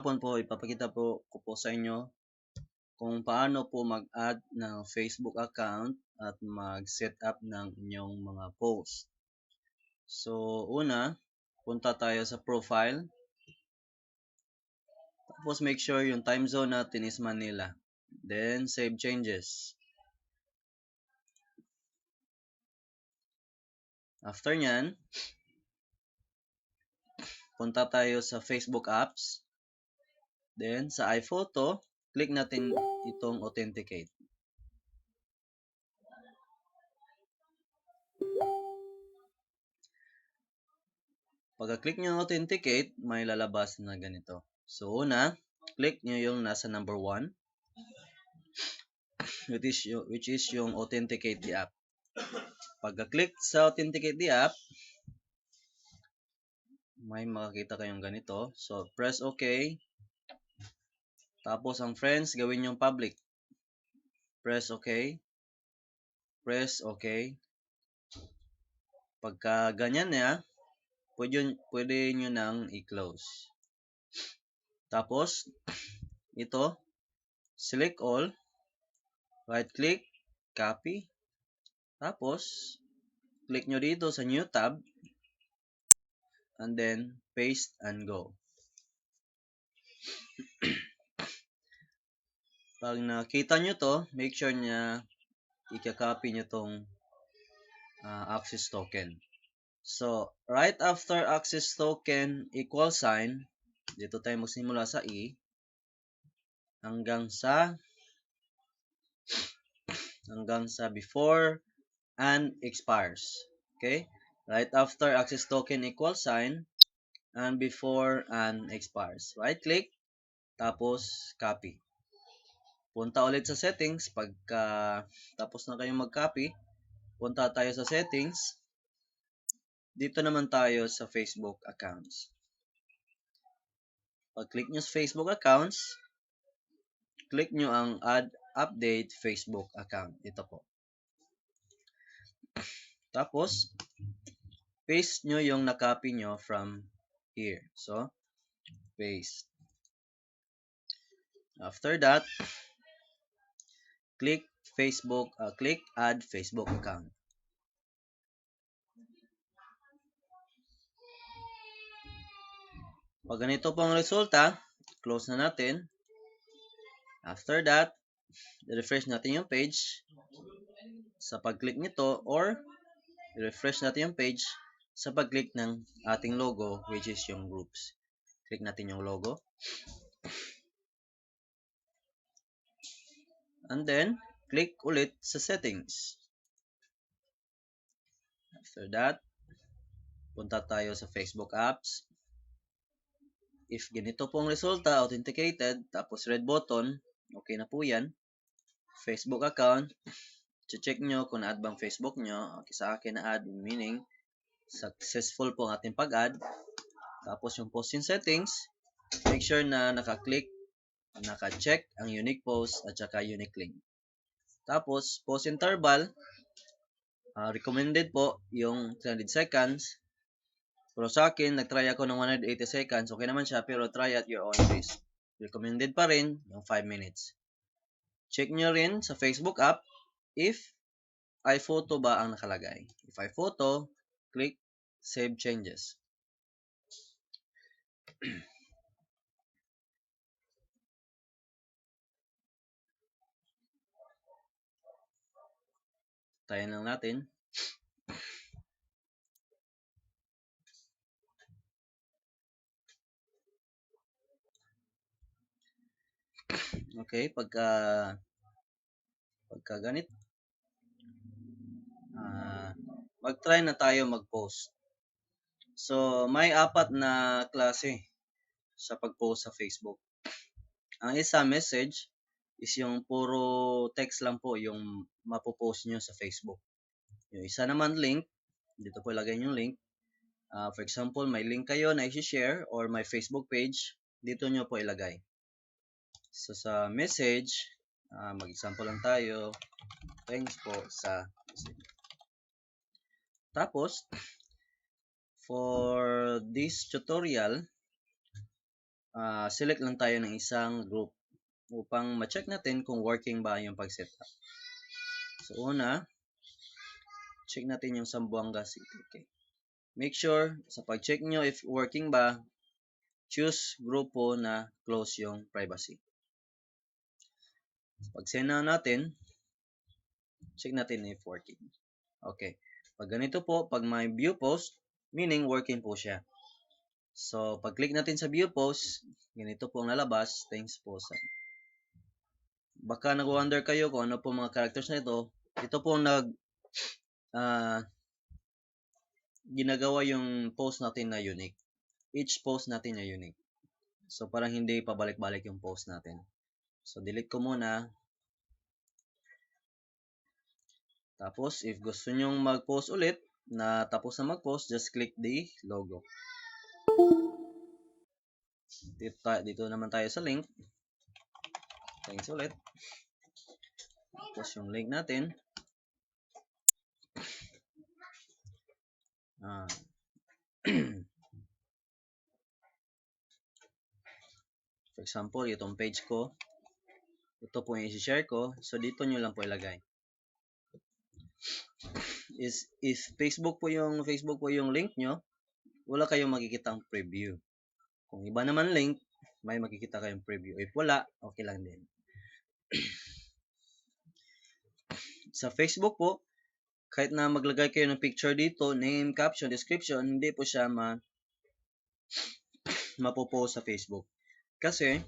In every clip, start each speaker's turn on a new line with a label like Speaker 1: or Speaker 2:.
Speaker 1: Po, ipapakita ko po sa inyo kung paano po mag-add ng Facebook account at mag-set up ng inyong mga post. So, una, punta tayo sa profile. Tapos make sure yung time zone natin is Manila. Then, save changes. After nyan, punta tayo sa Facebook apps. Then, sa iPhoto, click natin itong authenticate. Pagka-click nyo authenticate, may lalabas na ganito. So, una, click nyo yung nasa number 1, which is yung authenticate the app. Pagka-click sa authenticate the app, may makakita kayong ganito. So, press OK. Tapos, ang friends, gawin yung public. Press OK. Press OK. Pagka ganyan niya, pwede nyo nang i-close. Tapos, ito, select all. Right-click, copy. Tapos, click nyo dito sa new tab. And then, paste and go. Pag nakita nyo to, make sure na i-copy nyo tong access token. So, right after access token equal sign, dito tayo magsimula sa E, hanggang sa before and expires. Okay? Right after access token equal sign, and before and expires. Right-click, tapos copy. Punta ulit sa settings. Pagka tapos na kayong mag-copy, punta tayo sa settings. Dito naman tayo sa Facebook accounts. Pag-click nyo sa Facebook accounts, click nyo ang add update Facebook account. Ito po. Tapos, paste nyo yung na-copy nyo from here. So, paste. After that, click add Facebook account. Pag ganito po ang resulta, close na natin. After that, refresh natin yung page sa pag-click nito, or refresh natin yung page sa pag-click ng ating logo, which is yung groups. Click natin yung logo. And then, click ulit sa settings. After that, punta tayo sa Facebook apps. If ganito po ang resulta, authenticated, tapos red button, okay na po yan. Facebook account, check nyo kung na-add bang Facebook nyo. Okay, sa akin na-add, meaning successful po ang ating pag-add. Tapos yung posting settings, make sure na naka-check ang unique post at saka unique link. Tapos, post interval, recommended po yung 300 seconds. Pero sa akin, nag-try ako ng 180 seconds. Okay naman siya, pero try at your own pace. Recommended pa rin yung 5 minutes. Check nyo rin sa Facebook app if iPhoto ba ang nakalagay. If iPhoto, click Save Changes. Tayan lang natin. Okay, pagka ganit, mag-try na tayo mag-post. So, may 4 na klase sa pag-post sa Facebook. Ang isa, message, is yung puro text lang po yung mapopost nyo sa Facebook. Yung isa naman, link, dito po ilagay yung link. For example, may link kayo na i-share or may Facebook page, dito nyo po ilagay. So, sa message, mag-example lang tayo. Thanks po sa message. Tapos, for this tutorial, select lang tayo ng isang group upang ma-check natin kung working ba yung pag-setup. So, una, check natin yung Zamboanga City. Okay. Make sure, sa pag-check nyo if working ba, choose grupo na close yung privacy. Pag-send na natin, check natin if working. Okay. Pag ganito po, pag may view post, meaning working po siya. So, pag-click natin sa view post, ganito po ang lalabas. Thanks po sa... Baka nag-wonder kayo kung ano po mga characters na ito. Ito po ginagawa yung post natin na unique. Each post natin na unique. So, parang hindi pabalik-balik yung post natin. So, delete ko muna. Tapos, if gusto nyong mag-post ulit, na tapos na mag-post, just click the logo. Dito naman tayo sa link. Thanks ulit. Tapos yung link natin. For example, itong page ko. Ito po yung i-share ko. So, dito nyo lang po ilagay. If Facebook po yung link nyo, wala kayong makikitang preview. Kung iba naman link, may makikita kayong preview. If wala, okay lang din. Sa Facebook po, kahit na maglagay kayo ng picture dito, name, caption, description, hindi po siya mapopost sa Facebook. Kasi,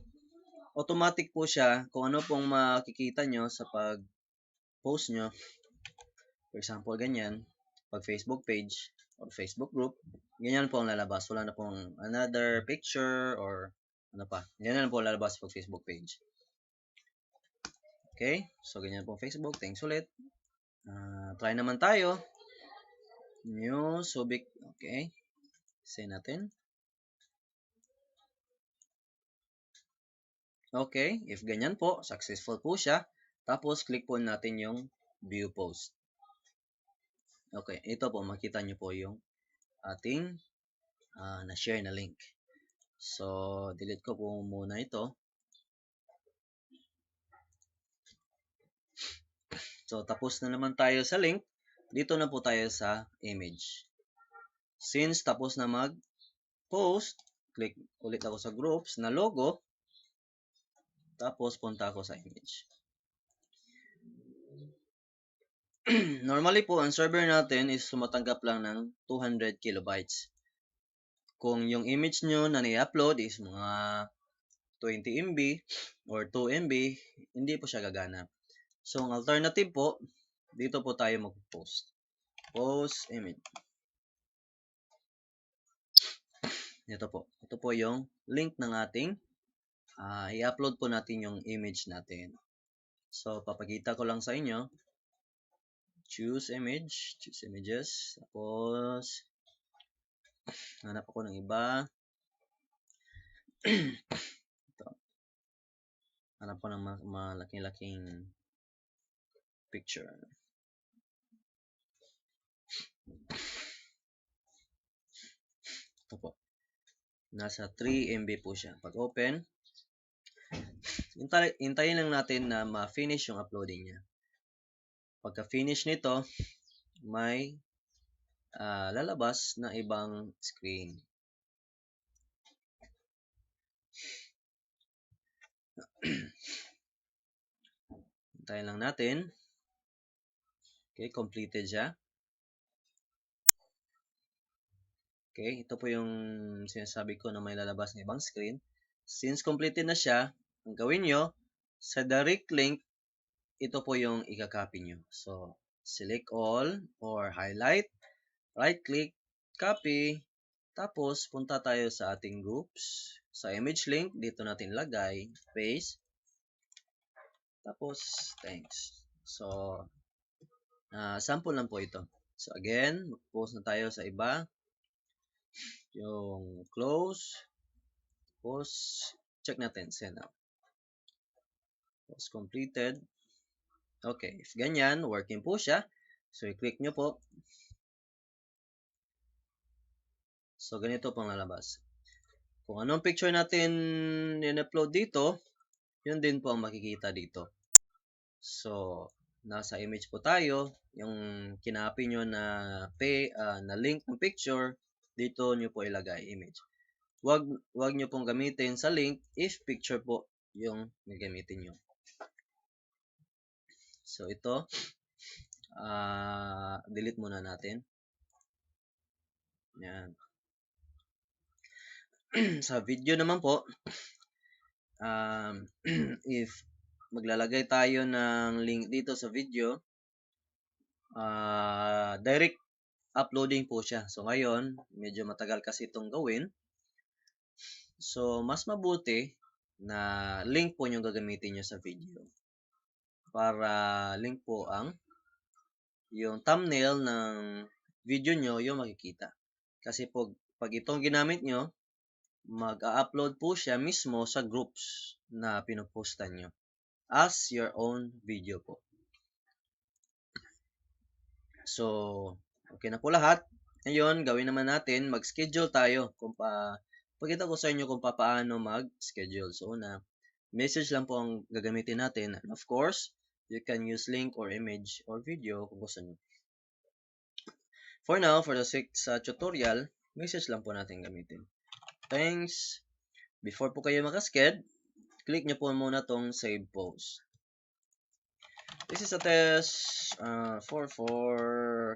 Speaker 1: automatic po siya kung ano pong makikita nyo sa pag-post nyo. For example, ganyan. Pag Facebook page or Facebook group, ganyan po ang lalabas. Wala na pong another picture or ano pa. Ganyan po lalabas pag Facebook page. Okay? So, ganyan po Facebook. Thanks ulit. Try naman tayo. New Subic. Okay. Send natin. Okay. If ganyan po, successful po siya. Tapos, click po natin yung view post. Okay. Ito po, makita nyo po yung ating na-share na link. So, delete ko po muna ito. So, tapos na naman tayo sa link. Dito na po tayo sa image. Since tapos na mag-post, click ulit ako sa groups na logo. Tapos, punta ako sa image. Normally po, ang server natin is sumatanggap lang ng 200 kilobytes. Kung yung image nyo na ni-upload is mga 20 MB or 2 MB, hindi po siya gagana. So, ang alternative po, dito po tayo mag-post. Post image. Ito po. Ito po yung link ng ating i-upload po natin yung image natin. So, papakita ko lang sa inyo. Choose image. Choose images. Tapos, hanap ako ng iba. Ito. Hanap ko ng malaking-laking picture. Ito po. Nasa 3 MB po siya. Pag open, hintayin lang natin na ma-finish yung uploading niya. Pagka-finish nito, may lalabas na ibang screen. Hintayin lang natin. Okay, completed siya. Okay, ito po yung sinasabi ko na may lalabas na ibang screen. Since completed na siya, ang gawin nyo, sa direct link, ito po yung i-copy nyo. So, select all or highlight, right-click, copy, tapos punta tayo sa ating groups. Sa image link, dito natin lagay, paste, tapos thanks. So, sample lang po ito. So, again, mag-post na tayo sa iba. Yung close, post, check natin, send out. Post completed. Okay, if ganyan, working po siya. So, i-click nyo po. So, ganito pong lalabas. Kung anong picture natin in-upload dito, yun din po ang makikita dito. So, nasa image po tayo, yung kinapi nyo na na link ng picture, dito nyo po ilagay image. Wag nyo pong gamitin sa link if picture po yung gagamitin nyo. So, ito, delete muna natin. Yan. Sa video naman po, if maglalagay tayo ng link dito sa video, direct uploading po siya. So ngayon, medyo matagal kasi itong gawin. So mas mabuti na link po yung gagamitin nyo sa video. Para link po yung thumbnail ng video nyo yung makikita. Kasi pag itong ginamit nyo, mag-upload po siya mismo sa groups na pinupostan nyo as your own video po. So, okay na po lahat. Ngayon, gawin naman natin, mag-schedule tayo. Pakita ko sa inyo kung paano mag-schedule. So, message lang po ang gagamitin natin. And of course, you can use link or image or video kung gusto nyo. For now, for the sake sa tutorial, message lang po natin gamitin. Thanks. Before po kayo makasked, click nyo po muna tong save post. This is a test for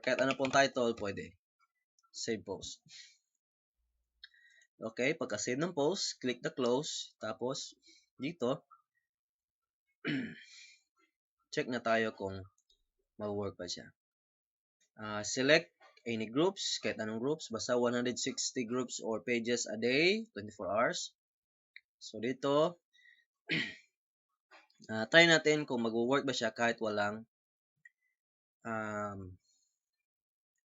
Speaker 1: kahit ano pong title, pwede. Save post. Okay, pagka-save ng post, click the close. Tapos, dito, check na tayo kung mag-work pa siya. Select any groups, kahit anong groups. Basta 160 groups or pages a day, 24 hours. So, dito, try natin kung mag-work ba siya kahit walang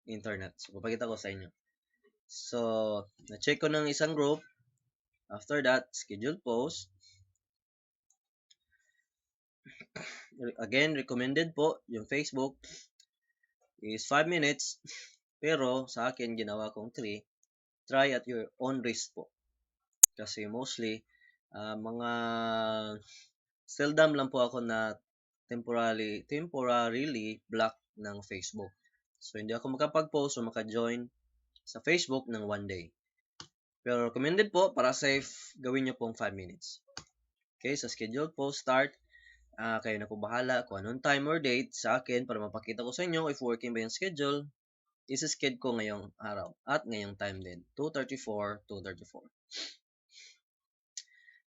Speaker 1: internet. So, papakita ko sa inyo. So, na-check ko ng isang group. After that, schedule post. Again, recommended po yung Facebook is 5 minutes. Pero sa akin, ginawa kong 3. Try at your own risk po. Kasi mostly, mga seldom lang po ako na temporarily block ng Facebook. So, hindi ako makapag-post o maka-join sa Facebook ng 1 day. Pero recommended po, para safe, gawin nyo pong 5 minutes. Okay, sa schedule post start, kayo na po bahala kung anong time or date sa akin para mapakita ko sa inyo if working ba yung schedule. Isa-schedule ko ngayong araw at ngayong time din, 2:34, 2:34.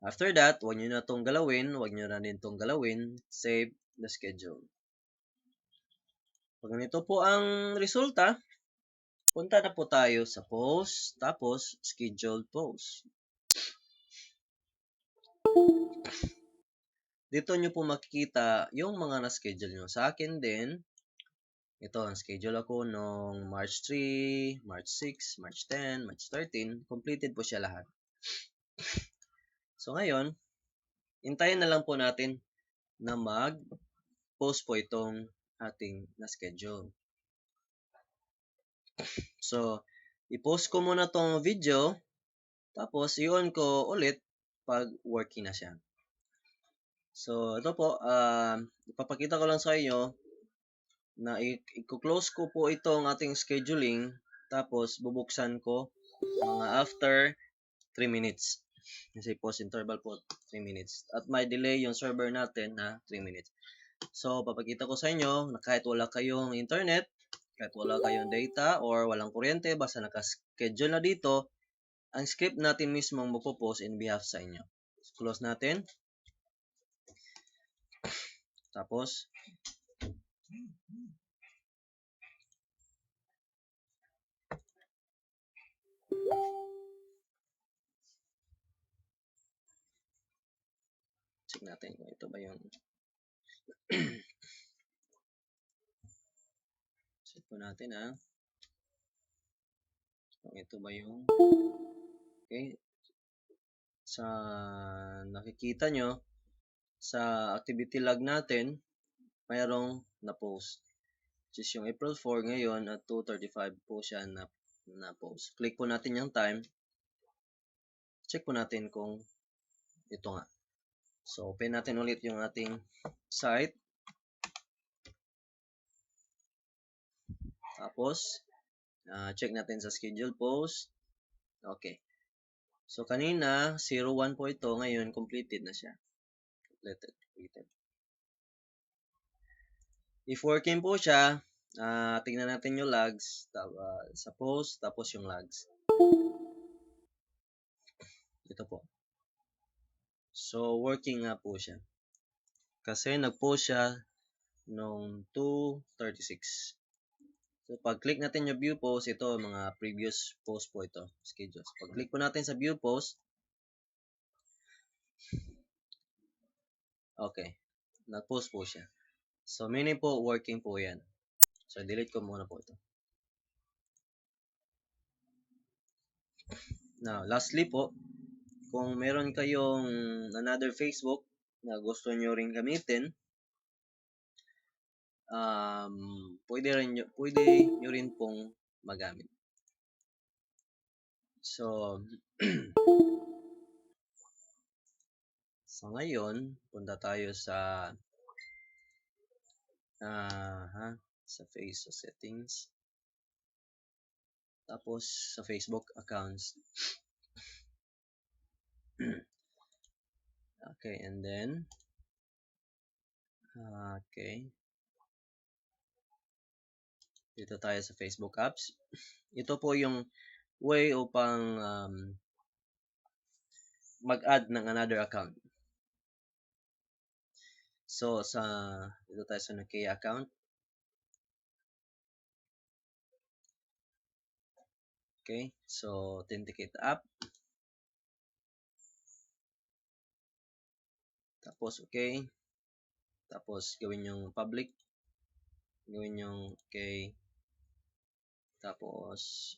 Speaker 1: After that, huwag nyo na itong galawin, huwag nyo na din itong galawin, save the schedule. Pag ganito po ang resulta, punta na po tayo sa post, tapos scheduled post. Dito nyo po makikita yung mga na-schedule nyo. Sa akin din, ito, ang schedule ako noong March 3, March 6, March 10, March 13. Completed po siya lahat. So ngayon, hintayin na lang po natin na mag-post po itong ating na-schedule. So, i-post ko muna tong video, tapos i-on ko ulit pag working na siya. So, ito po, ipapakita ko lang sa inyo na i-close ko po itong ating scheduling, tapos bubuksan ko mga after 3 minutes. Kasi post interval po 3 minutes. At may delay yung server natin na 3 minutes. So, papakita ko sa inyo na kahit wala kayong internet, kahit wala kayong data or walang kuryente, basta naka-schedule na dito, ang script natin mismo ang magpo-post in behalf sa inyo. So, close natin. Tapos, check natin kung ito ba yung check po natin kung ito ba yung okay. Sa nakikita nyo, sa activity log natin, mayroong na-post. Which is yung April 4 ngayon at 2:35 po siya na-post. Click po natin yung time. check po natin kung ito nga. So, open natin ulit yung ating site. Tapos, check natin sa schedule post. Okay. So, kanina, 01 po ito. Ngayon, completed na siya. Completed. If working po siya, tingnan natin yung logs sa post, tapos yung logs. Ito po. So, working nga po siya. Kasi nag-post siya noong 2:36. So, pag-click natin yung view post, ito, mga previous post po ito, schedules. Pag-click po natin sa view post, okay, nag-post po siya. So, meaning po, working po yan. So, delete ko muna po ito. Now, lastly po, kung meron kayong another Facebook na gusto nyo rin gamitin, pwede nyo rin pong magamit. So, so ngayon, punta tayo sa Facebook settings. Tapos sa Facebook accounts. Okay, and then okay. Dito tayo sa Facebook apps. Ito po yung way upang mag-add ng another account. So dito tayo sa Nokia account. Okay, so authenticate app. Tapos okay. Tapos gawin yung public. Gawin yung okay. Tapos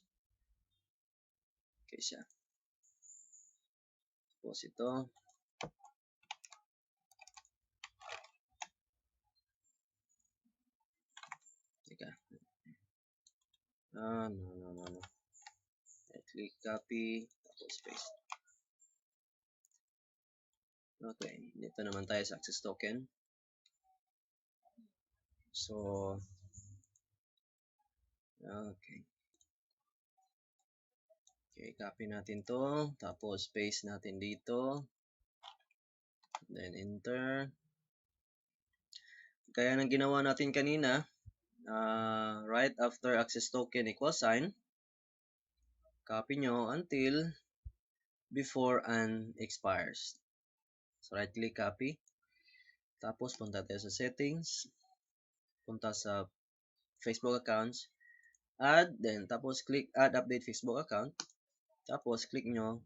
Speaker 1: okay siya. Tapos ito. Teka. No. Click copy. Tapos paste. Okay. Dito naman tayo sa access token. So, okay. Okay, copy natin to. Tapos, paste natin dito. Then, enter. Kaya nang ginawa natin kanina, right after access token equals sign, copy nyo until before and expires. So, right click, copy. Tapos, punta tayo sa settings. Punta sa Facebook accounts. Add, then, tapos click add update Facebook account. Tapos, click nyo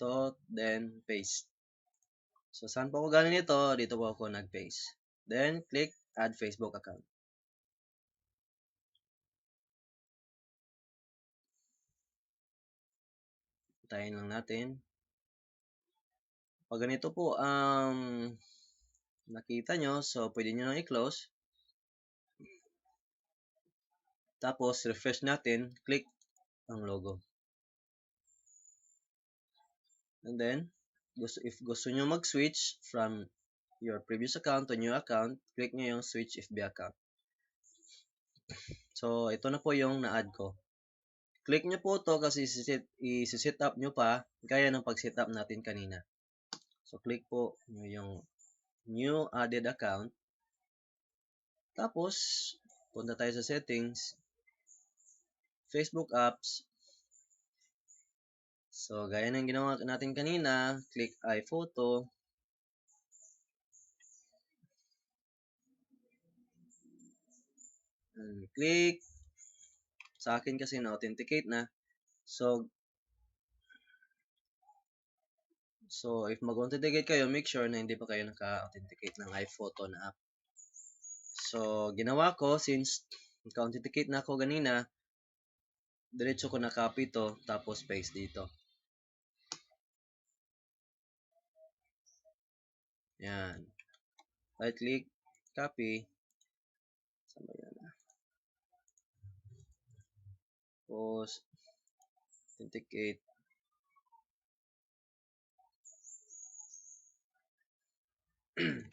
Speaker 1: to, then, paste. So, saan po ako galing ito? Dito po ako nag-paste. Then, click add Facebook account. Tayin lang natin. Pag ganito po nakita nyo, so pwede nyo nang i-close. Tapos, refresh natin. Click ang logo. And then, if gusto nyo mag-switch from your previous account to new account, click nyo yung switch FB account. So, ito na po yung na-add ko. Click nyo po to kasi i-set up nyo pa gaya ng pag-set up natin kanina. So, click po yung new added account. Tapos, punta tayo sa settings. Facebook apps. So, gaya ng ginawa natin kanina, click iPhoto. And click. Sa akin kasi na-authenticate na. So, if mag-authenticate kayo, make sure na hindi pa kayo naka-authenticate ng iPhoto na app. So, ginawa ko, since naka-authenticate na ako ganina, diretso ko na copy to, tapos paste dito. Yan. Right click, copy. Saan ba yan? Tapos, authenticate.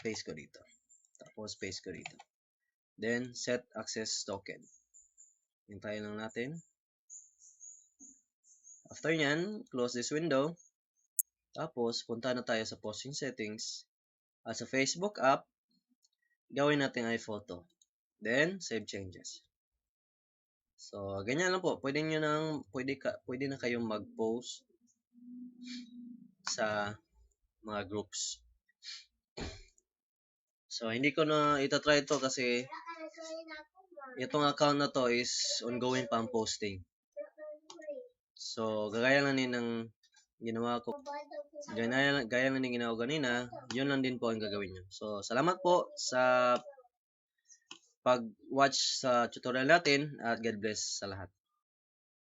Speaker 1: paste ko dito. Tapos paste ko dito. Then set access token. Hintayin lang natin. After nyan, close this window. Tapos punta na tayo sa posting settings. At sa Facebook app, gawin natin iPhoto. Then save changes. So ganyan lang po. Pwede na kayong mag-post sa mga groups. So, hindi ko na itatry ito kasi itong account na to is ongoing pa ang posting. So, gaya lang din ng ginawa ko. Gaya lang din ginawa ko kanina, yun lang din po ang gagawin nyo. So, salamat po sa pag-watch sa tutorial natin at God bless sa lahat.